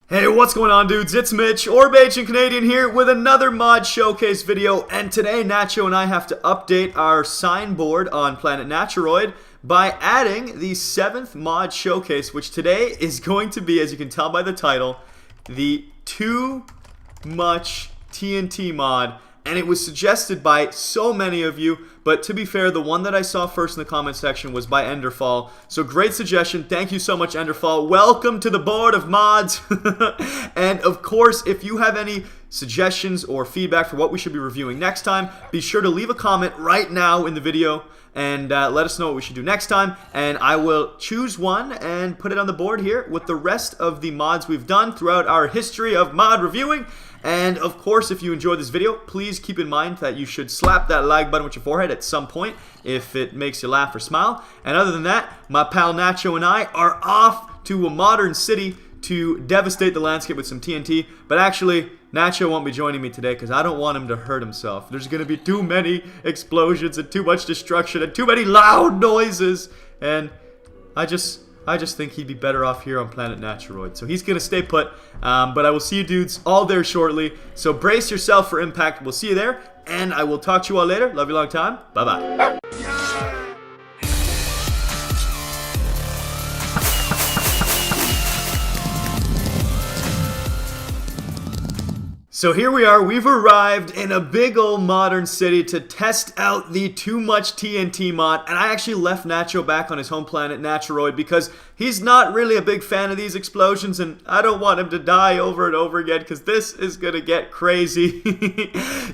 Hey, what's going on, dudes? It's Mitch, Orbation Canadian here with another mod showcase video, and today Nacho and I have to update our signboard on Planet Naturoid by adding the 7th mod showcase, which today is going to be, as you can tell by the title, the Too Much TNT mod. And it was suggested by so many of you, but to be fair, the one that I saw first in the comment section was by Enderfall. So great suggestion. Thank you so much, Enderfall. Welcome to the board of mods. And of course, if you have any suggestions or feedback for what we should be reviewing next time, be sure to leave a comment right now in the video and let us know what we should do next time, and I will choose one and put it on the board here with the rest of the mods we've done throughout our history of mod reviewing. And of course, if you enjoyed this video, please keep in mind that you should slap that like button with your forehead at some point if it makes you laugh or smile. And other than that, my pal Nacho and I are off to a modern city to devastate the landscape with some TNT. But actually, Nacho won't be joining me today because I don't want him to hurt himself. There's going to be too many explosions and too much destruction and too many loud noises. And I just think he'd be better off here on Planet Naturoid. So he's going to stay put. But I will see you dudes all there shortly. So brace yourself for impact. We'll see you there. And I will talk to you all later. Love you a long time. Bye-bye. So here we are, we've arrived in a big old modern city to test out the Too Much TNT mod, and I actually left Nacho back on his home planet Naturoid because he's not really a big fan of these explosions, and I don't want him to die over and over again because this is gonna get crazy.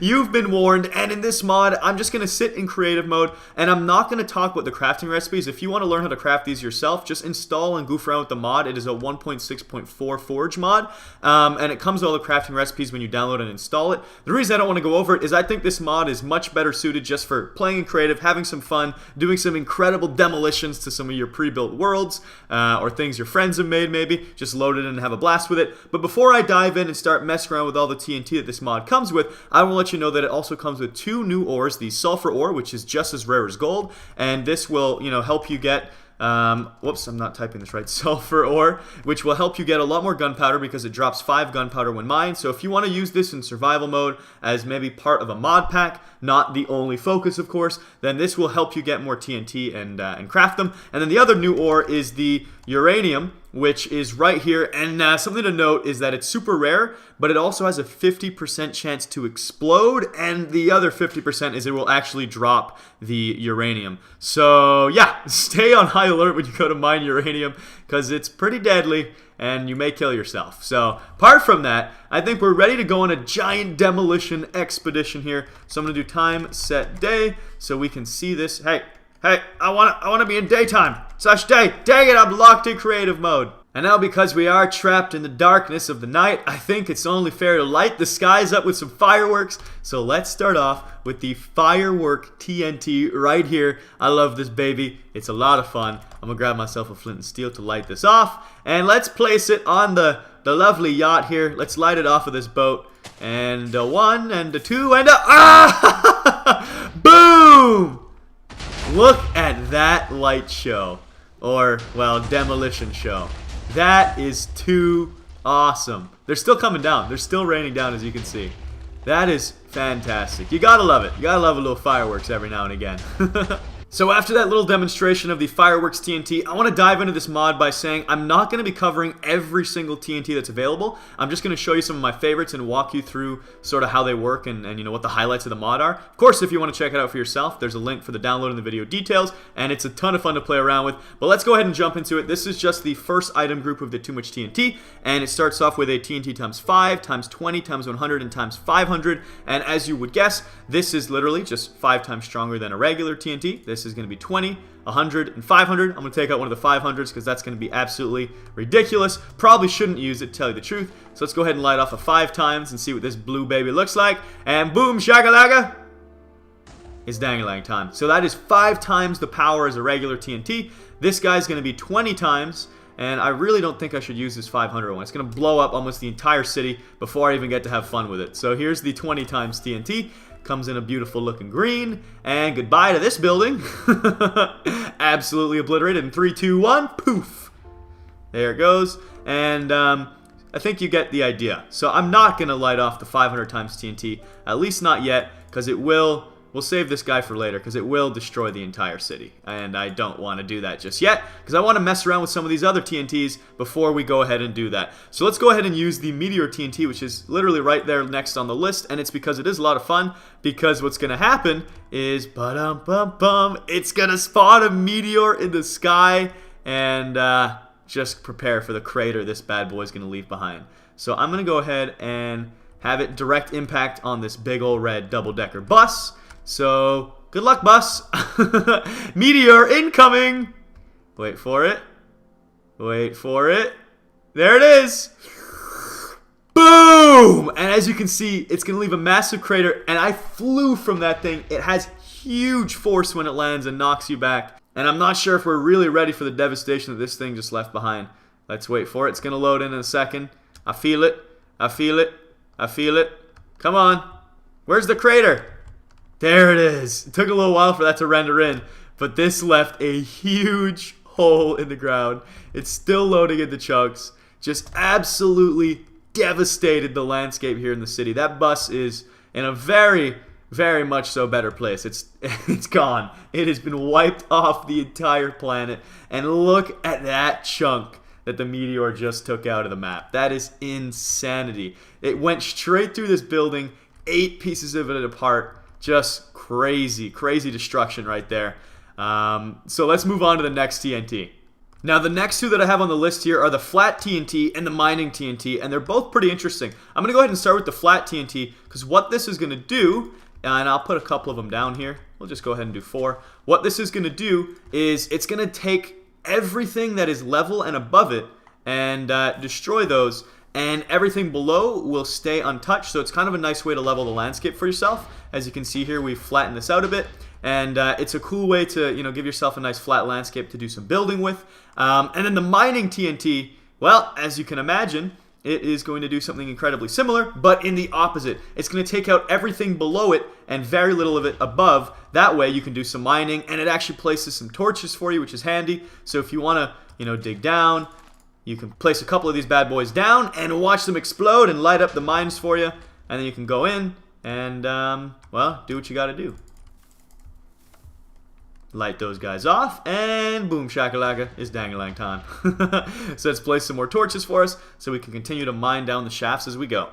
You've been warned, and in this mod, I'm just gonna sit in creative mode, and I'm not gonna talk about the crafting recipes. If you want to learn how to craft these yourself, just install and goof around with the mod. It is a 1.6.4 Forge mod, and it comes with all the crafting recipes when you download and install it. The reason I don't want to go over it is I think this mod is much better suited just for playing in creative, having some fun, doing some incredible demolitions to some of your pre-built worlds, or things your friends have made maybe. Just load it in and have a blast with it. But before I dive in and start messing around with all the TNT that this mod comes with, I will let you know that it also comes with 2 new ores, the sulfur ore, which is just as rare as gold, and this will, help you get whoops, I'm not typing this right, sulfur ore, which will help you get a lot more gunpowder because it drops 5 gunpowder when mined. So if you want to use this in survival mode as maybe part of a mod pack, not the only focus of course, then this will help you get more TNT and craft them. And then the other new ore is the uranium, which is right here, and something to note is that it's super rare, but it also has a 50% chance to explode, and the other 50% is it will actually drop the uranium. So yeah, stay on high alert when you go to mine uranium, because it's pretty deadly, and you may kill yourself. So apart from that, I think we're ready to go on a giant demolition expedition here. So I'm going to do time, set, day, so we can see this. Hey, I want to be in daytime. Such day. Dang it, I'm locked in creative mode. And now because we are trapped in the darkness of the night, I think it's only fair to light the skies up with some fireworks. So let's start off with the firework TNT right here. I love this baby. It's a lot of fun. I'm going to grab myself a flint and steel to light this off. And let's place it on the lovely yacht here. Let's light it off of this boat. And a 1, and a 2, and a... Ah! Boom! Look at that light show. Or, well, demolition show. That is too awesome. They're still coming down. They're still raining down, as you can see. That is fantastic. You gotta love it. You gotta love a little fireworks every now and again. So after that little demonstration of the fireworks TNT, I want to dive into this mod by saying I'm not going to be covering every single TNT that's available. I'm just going to show you some of my favorites and walk you through sort of how they work and what the highlights of the mod are. Of course, if you want to check it out for yourself, there's a link for the download in the video details, and it's a ton of fun to play around with. But let's go ahead and jump into it. This is just the first item group of the Too Much TNT, and it starts off with a TNT times 5, times 20, times 100, and times 500. And as you would guess, this is literally just 5 times stronger than a regular TNT. This is going to be 20, 100, and 500. I'm going to take out one of the 500s because that's going to be absolutely ridiculous. Probably shouldn't use it, to tell you the truth. So let's go ahead and light off a 5 times and see what this blue baby looks like. And boom, shagalaga! It's dang-a-lang time. So that is 5 times the power as a regular TNT. This guy's going to be 20 times. And I really don't think I should use this 500 one. It's going to blow up almost the entire city before I even get to have fun with it. So here's the 20 times TNT. Comes in a beautiful looking green. And goodbye to this building. Absolutely obliterated in 3, 2, 1. Poof. There it goes. And I think you get the idea. So I'm not going to light off the 500 times TNT, at least not yet, because it will... We'll save this guy for later, because it will destroy the entire city. And I don't want to do that just yet, because I want to mess around with some of these other TNTs before we go ahead and do that. So let's go ahead and use the Meteor TNT, which is literally right there next on the list. And it's because it is a lot of fun, because what's going to happen is... It's going to spawn a meteor in the sky, and just prepare for the crater this bad boy is going to leave behind. So I'm going to go ahead and have it direct impact on this big old red double-decker bus. So, good luck, bus. Meteor incoming. Wait for it. Wait for it. There it is. Boom! And as you can see, it's going to leave a massive crater. And I flew from that thing. It has huge force when it lands and knocks you back. And I'm not sure if we're really ready for the devastation that this thing just left behind. Let's wait for it. It's going to load in a second. I feel it. I feel it. I feel it. Come on. Where's the crater? There it is. It took a little while for that to render in, but this left a huge hole in the ground. It's still loading into chunks. Just absolutely devastated the landscape here in the city. That bus is in a very, very much so better place. It's gone. It has been wiped off the entire planet. And look at that chunk that the meteor just took out of the map. That is insanity. It went straight through this building, 8 pieces of it apart. Just crazy, crazy destruction right there. So let's move on to the next TNT. Now the next two that I have on the list here are the flat TNT and the mining TNT, and they're both pretty interesting. I'm going to go ahead and start with the flat TNT, because what this is going to do, and I'll put a couple of them down here. We'll just go ahead and do 4. What this is going to do is it's going to take everything that is level and above it and destroy those, and everything below will stay untouched. So it's kind of a nice way to level the landscape for yourself. As you can see here, we've flattened this out a bit, and it's a cool way to, you know, give yourself a nice flat landscape to do some building with. And then the mining TNT, well, as you can imagine, it is going to do something incredibly similar, but in the opposite. It's going to take out everything below it and very little of it above. That way you can do some mining, and it actually places some torches for you, which is handy. So if you want to, you know, dig down, you can place a couple of these bad boys down and watch them explode and light up the mines for you. And then you can go in and, well, do what you got to do. Light those guys off, and boom shakalaka, it's dangalang time. So let's place some more torches for us so we can continue to mine down the shafts as we go.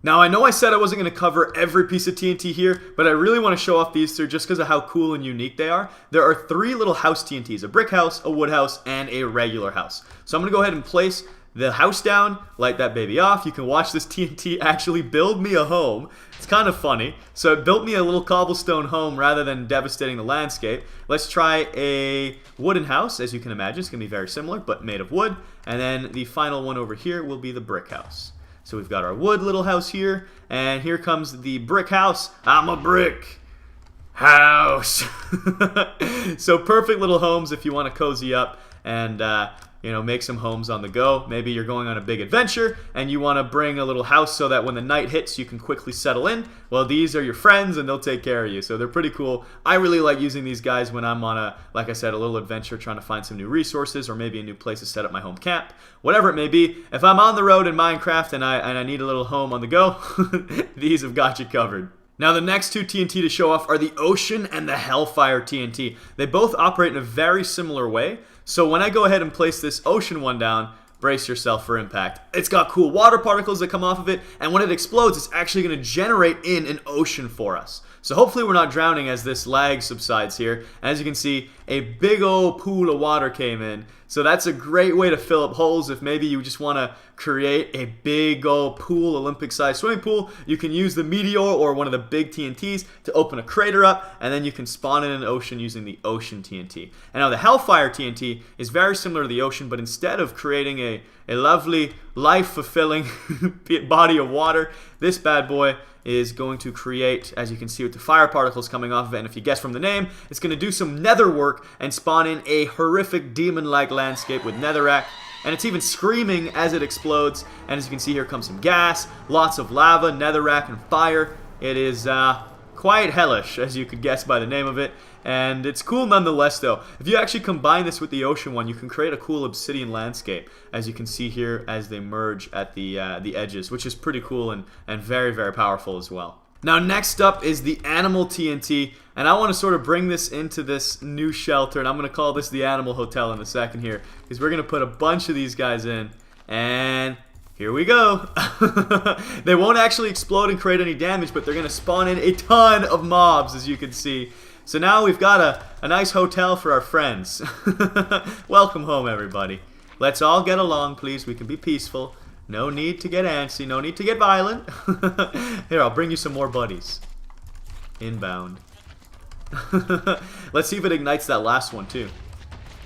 Now, I know I said I wasn't going to cover every piece of TNT here, but I really want to show off these 3 just because of how cool and unique they are. There are 3 little house TNTs, a brick house, a wood house, and a regular house. So I'm going to go ahead and place the house down, light that baby off. You can watch this TNT actually build me a home. It's kind of funny. So it built me a little cobblestone home rather than devastating the landscape. Let's try a wooden house. As you can imagine, it's going to be very similar, but made of wood. And then the final one over here will be the brick house. So we've got our wood little house here, and here comes the brick house. I'm a brick house. So perfect little homes if you want to cozy up and you know, make some homes on the go. Maybe you're going on a big adventure and you want to bring a little house so that when the night hits you can quickly settle in. Well, these are your friends and they'll take care of you. So they're pretty cool. I really like using these guys when I'm on a, like I said, a little adventure trying to find some new resources or maybe a new place to set up my home camp. Whatever it may be. If I'm on the road in Minecraft and I need a little home on the go, these have got you covered. Now the next 2 TNT to show off are the Ocean and the Hellfire TNT. They both operate in a very similar way. So when I go ahead and place this Ocean one down, brace yourself for impact. It's got cool water particles that come off of it, and when it explodes, it's actually going to generate in an ocean for us. So hopefully we're not drowning as this lag subsides here. As you can see, a big old pool of water came in. So that's a great way to fill up holes if maybe you just want to create a big old pool, Olympic-sized swimming pool. You can use the Meteor or one of the big TNTs to open a crater up, and then you can spawn in an ocean using the Ocean TNT. And now the Hellfire TNT is very similar to the Ocean, but instead of creating a lovely, life-fulfilling body of water, this bad boy is going to create, as you can see with the fire particles coming off of it, and if you guess from the name, it's going to do some nether work and spawn in a horrific demon-like landscape with netherrack, and it's even screaming as it explodes, and as you can see here comes some gas, lots of lava, netherrack, and fire. It is quite hellish, as you could guess by the name of it. And it's cool nonetheless, though. If you actually combine this with the ocean one, you can create a cool obsidian landscape, as you can see here as they merge at the edges, which is pretty cool and very, very powerful as well. Now next up is the animal TNT, and I want to sort of bring this into this new shelter, and I'm going to call this the Animal Hotel in a second here, because we're going to put a bunch of these guys in, and here we go. They won't actually explode and create any damage, but they're going to spawn in a ton of mobs, as you can see. So now we've got a nice hotel for our friends. Welcome home, everybody. Let's all get along, please. We can be peaceful. No need to get antsy. No need to get violent. Here, I'll bring you some more buddies. Inbound. Let's see if it ignites that last one, too.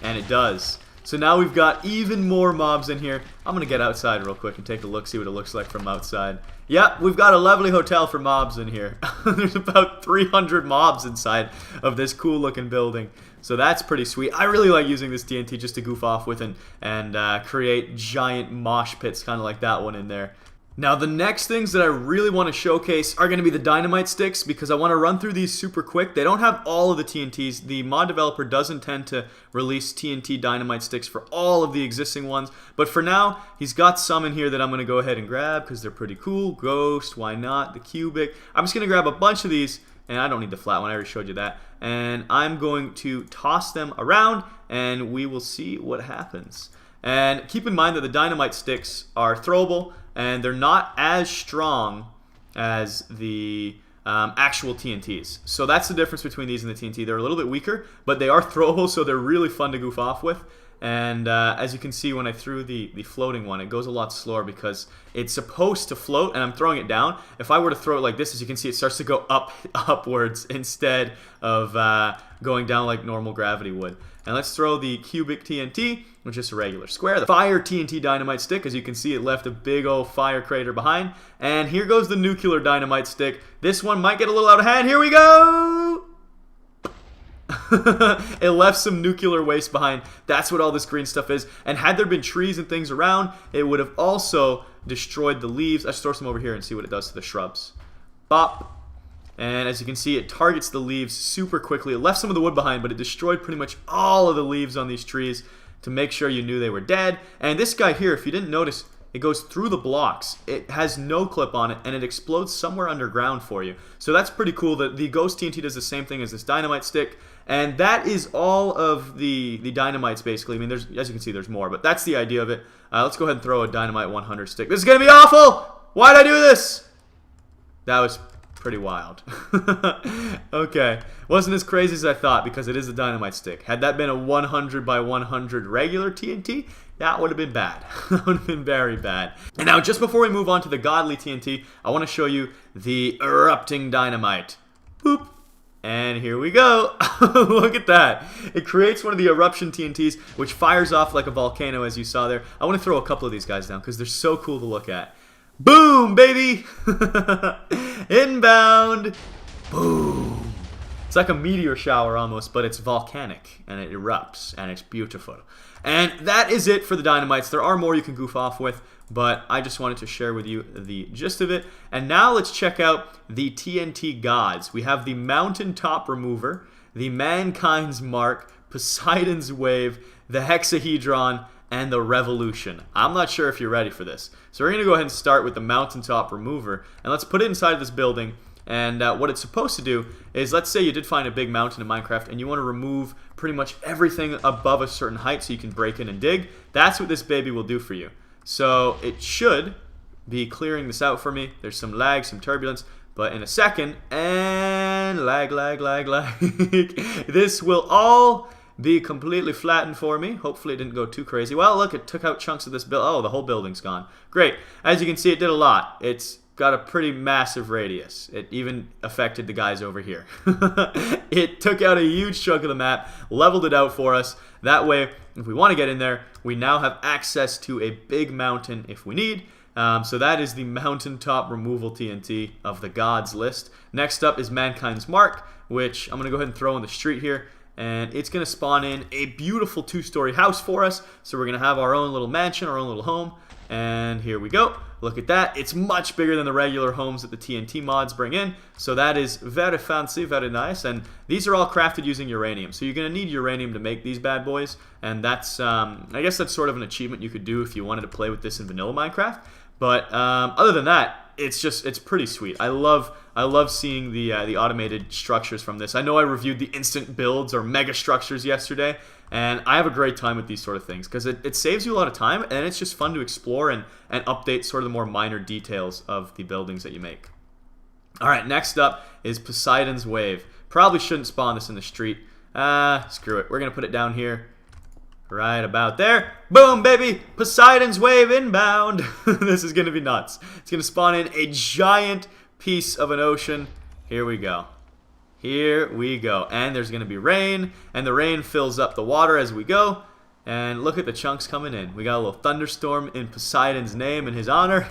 And it does. So now we've got even more mobs in here. I'm going to get outside real quick and take a look, see what it looks like from outside. Yep, we've got a lovely hotel for mobs in here. There's about 300 mobs inside of this cool looking building. So that's pretty sweet. I really like using this TNT just to goof off with and create giant mosh pits, kind of like that one in there. Now the next things that I really want to showcase are going to be the dynamite sticks, because I want to run through these super quick. They don't have all of the TNTs. The mod developer does intend to release TNT dynamite sticks for all of the existing ones, but for now he's got some in here that I'm going to go ahead and grab because they're pretty cool. Ghost, why not? The cubic. I'm just going to grab a bunch of these, and I don't need the flat one, I already showed you that, and I'm going to toss them around and we will see what happens. And keep in mind that the dynamite sticks are throwable, and they're not as strong as the actual TNTs. So that's the difference between these and the TNT. They're a little bit weaker, but they are throwable, so they're really fun to goof off with. And as you can see, when I threw the floating one, it goes a lot slower because it's supposed to float, and I'm throwing it down. If I were to throw it like this, as you can see, it starts to go upwards instead of going down like normal gravity would. And let's throw the cubic TNT, which is a regular square. The fire TNT dynamite stick, as you can see, it left a big old fire crater behind. And here goes the nuclear dynamite stick. This one might get a little out of hand. Here we go! It left some nuclear waste behind. That's what all this green stuff is. And had there been trees and things around, it would have also destroyed the leaves. Let's throw some over here and see what it does to the shrubs. Bop. And as you can see, it targets the leaves super quickly. It left some of the wood behind, but it destroyed pretty much all of the leaves on these trees to make sure you knew they were dead. And this guy here, if you didn't notice, it goes through the blocks. It has no clip on it, and it explodes somewhere underground for you. So that's pretty cool. The Ghost TNT does the same thing as this dynamite stick. And that is all of the dynamites, basically. I mean, there's, as you can see, there's more, but that's the idea of it. Let's go ahead and throw a dynamite 100 stick. This is going to be awful! Why'd I do this? That was pretty wild. Okay, wasn't as crazy as I thought because it is a dynamite stick. Had that been a 100 by 100 regular TNT, that would have been bad. That would have been very bad. And now, just before we move on to the godly TNT, I want to show you the erupting dynamite. Boop. And here we go. Look at that. It creates one of the eruption TNTs, which fires off like a volcano, as you saw there. I want to throw a couple of these guys down because they're so cool to look at. Boom, baby! Inbound! Boom! It's like a meteor shower almost, but it's volcanic, and it erupts, and it's beautiful. And that is it for the dynamites. There are more you can goof off with, but I just wanted to share with you the gist of it. And now let's check out the TNT gods. We have the Mountaintop Remover, the Mankind's Mark, Poseidon's Wave, the Hexahedron, and the Revolution. I'm not sure if you're ready for this. So we're going to go ahead and start with the Mountaintop Remover, and let's put it inside of this building. And what it's supposed to do is, let's say you did find a big mountain in Minecraft and you want to remove pretty much everything above a certain height so you can break in and dig. That's what this baby will do for you. So it should be clearing this out for me. There's some lag, some turbulence, but in a second, and lag, this will all be completely flattened for me. Hopefully it didn't go too crazy. Well, look, it took out chunks of this building. Oh, the whole building's gone. Great. As you can see, it did a lot. It's got a pretty massive radius. It even affected the guys over here. It took out a huge chunk of the map, leveled it out for us. That way, if we want to get in there, we now have access to a big mountain if we need. So that is the Mountaintop Removal TNT of the gods list. Next up is Mankind's Mark, which I'm going to go ahead and throw in the street here. And it's going to spawn in a beautiful 2-story house for us. So we're going to have our own little mansion, our own little home. And here we go. Look at that. It's much bigger than the regular homes that the TNT mods bring in. So that is very fancy, very nice. And these are all crafted using uranium. So you're going to need uranium to make these bad boys. And that's, I guess that's sort of an achievement you could do if you wanted to play with this in vanilla Minecraft. But other than that, it's pretty sweet. I love seeing the automated structures from this. I know I reviewed the instant builds or mega structures yesterday, and I have a great time with these sort of things because it saves you a lot of time, and it's just fun to explore and update sort of the more minor details of the buildings that you make. Alright, next up is Poseidon's Wave. Probably shouldn't spawn this in the street. Screw it. We're going to put it down here. Right about there. Boom, baby! Poseidon's Wave inbound! This is going to be nuts. It's going to spawn in a giant piece of an ocean. Here we go. Here we go. And there's going to be rain, and the rain fills up the water as we go. And look at the chunks coming in. We got a little thunderstorm in Poseidon's name in his honor.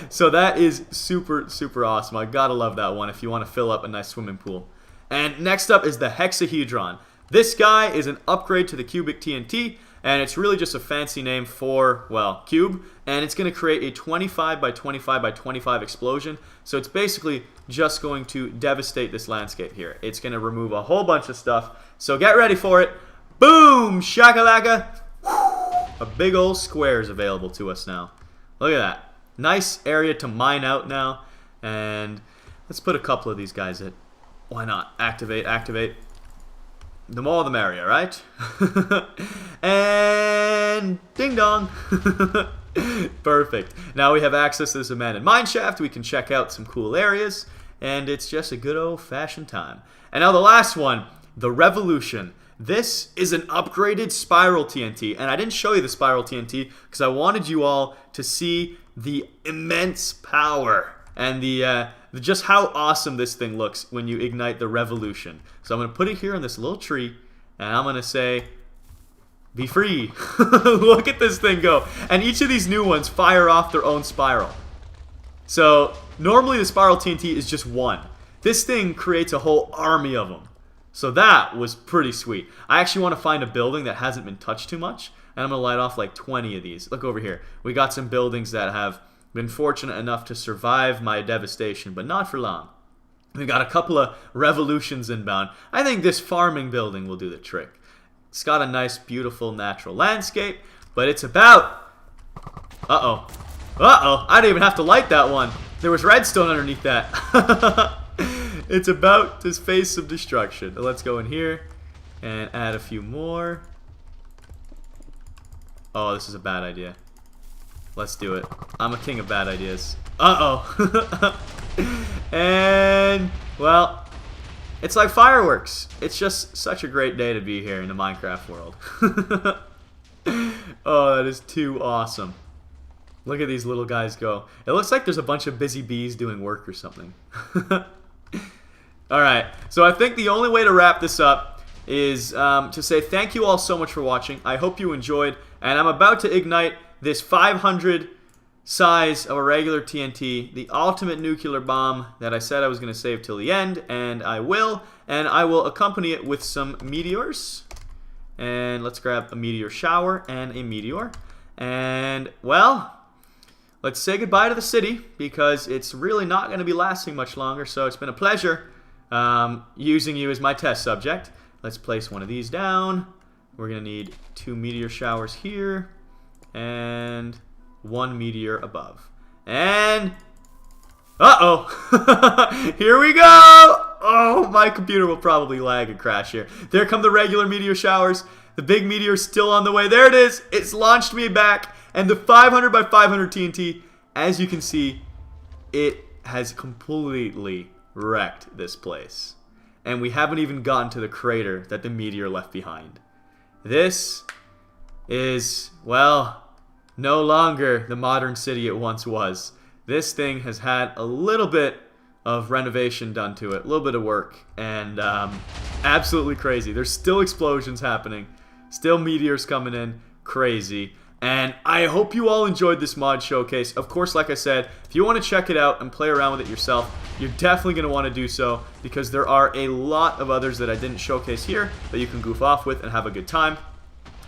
So that is super, super awesome. I gotta love that one if you want to fill up a nice swimming pool. And next up is the hexahedron. This guy is an upgrade to the cubic TNT, and it's really just a fancy name for, well, cube, and it's going to create a 25 by 25 by 25 explosion. So it's basically just going to devastate this landscape here. It's going to remove a whole bunch of stuff. So get ready for it. Boom! Shakalaka! A big old square is available to us now. Look at that. Nice area to mine out now. And let's put a couple of these guys in. Why not? Activate, activate. The more the merrier, right? And ding dong. Perfect. Now we have access to this abandoned mine shaft. We can check out some cool areas, and it's just a good old-fashioned time. And now the last one, the Revolution. This is an upgraded spiral TNT, and I didn't show you the spiral TNT because I wanted you all to see the immense power and the just how awesome this thing looks when you ignite the Revolution. So I'm going to put it here on this little tree, and I'm going to say, be free. Look at this thing go. And each of these new ones fire off their own spiral. So normally the spiral TNT is just one. This thing creates a whole army of them. So that was pretty sweet. I actually want to find a building that hasn't been touched too much, and I'm going to light off like 20 of these. Look over here. We got some buildings that have been fortunate enough to survive my devastation, but not for long. We've got a couple of revolutions inbound. I think this farming building will do the trick. It's got a nice, beautiful, natural landscape, but it's about... Uh-oh. Uh-oh. I didn't even have to light that one. There was redstone underneath that. It's about to face some destruction. Let's go in here and add a few more. Oh, this is a bad idea. Let's do it. I'm a king of bad ideas. Uh-oh. And, well, it's like fireworks. It's just such a great day to be here in the Minecraft world. Oh, that is too awesome. Look at these little guys go. It looks like there's a bunch of busy bees doing work or something. Alright, so I think the only way to wrap this up is to say thank you all so much for watching. I hope you enjoyed, and I'm about to ignite this 500 size of a regular TNT, the ultimate nuclear bomb that I said I was going to save till the end, and I will accompany it with some meteors. And let's grab a meteor shower and a meteor. And, well, let's say goodbye to the city because it's really not going to be lasting much longer, so it's been a pleasure using you as my test subject. Let's place one of these down. We're going to need 2 meteor showers here and 1 meteor above. And uh-oh. Here we go. Oh, my computer will probably lag and crash here. There come the regular meteor showers. The big meteor's still on the way. There it is. It's launched me back. And the 500 by 500 TNT, as you can see, it has completely wrecked this place. And we haven't even gotten to the crater that the meteor left behind. This is, well, no longer the modern city it once was. This thing has had a little bit of renovation done to it, a little bit of work, and absolutely crazy. There's still explosions happening, still meteors coming in, crazy. And I hope you all enjoyed this mod showcase. Of course, like I said, if you want to check it out and play around with it yourself, you're definitely going to want to do so because there are a lot of others that I didn't showcase here that you can goof off with and have a good time.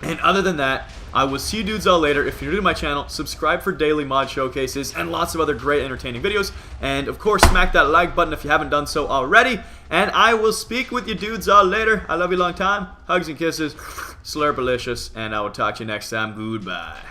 And other than that, I will see you dudes all later. If you're new to my channel, subscribe for daily mod showcases and lots of other great entertaining videos. And of course, smack that like button if you haven't done so already. And I will speak with you dudes all later. I love you long time. Hugs and kisses. Slurpalicious. And I will talk to you next time. Goodbye.